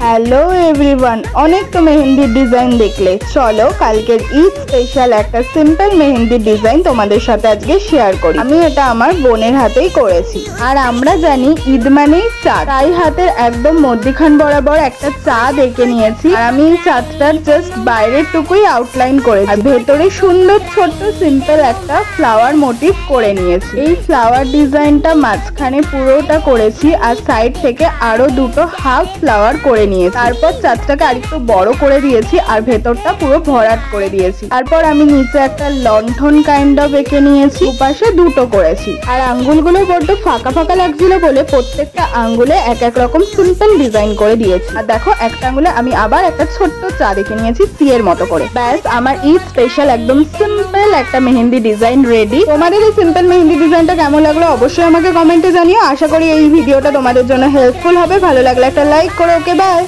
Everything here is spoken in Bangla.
হ্যালো এভরিওয়ান, অনেক তো মেহেন্দির ডিজাইন দেখলে, চলো কালকের ঈদ স্পেশাল একটা সিম্পল মেহেন্দির ডিজাইন তোমাদের সাথে আজকে শেয়ার করি। আমি এটা আমার বোনের হাতেই করেছি। আর আমরা জানি ঈদ মানেই চাঁদ, তাই হাতের একদম মধ্যিখান বরাবর একটা চাঁদ এঁকে নিয়েছি। আর আমি এই চাঁদটার জাস্ট বাইরের টুকুই আউটলাইন করেছি, আর ভেতরে সুন্দর ছোট্ট সিম্পল একটা ফ্লাওয়ার মোটিভ করে নিয়েছি। এই ফ্লাওয়ার ডিজাইনটা মাঝখানে পুরোটা করেছি, আর সাইড থেকে আরো দুটো হাফ ফ্লাওয়ার করে নিয়েছি। তারপর চাঁদটাকে আরেকটু বড় করে দিয়েছি, আর ভেতরটা পুরো ভরাট করে দিয়েছি। তারপর আমি নিচে একটা লণ্ঠন কাইন্ড অফ এঁকে নিয়েছি, পাশে দুটো করেছি। আর আঙ্গুলগুলো বড্ড ফাঁকা ফাঁকা লাগছিল বলে প্রত্যেকটা আঙ্গুলে এক এক রকম সিম্পল ডিজাইন করে দিয়েছি। আর দেখো একটা আঙ্গুলে আমি আবার একটা ছোট্ট চাঁদ এঁকে নিয়েছি সি এর মতো করে। ব্যাস, আমার ঈদ স্পেশাল একদম সিম্পল একটা মেহেন্দি ডিজাইন রেডি। তোমাদের এই সিম্পল মেহেন্দি ডিজাইনটা কেমন লাগলো অবশ্যই আমাকে কমেন্টে জানিও। আশা করি এই ভিডিওটা তোমাদের জন্য হেল্পফুল হবে। ভালো লাগলে একটা লাইক করো। ওকে, বাই।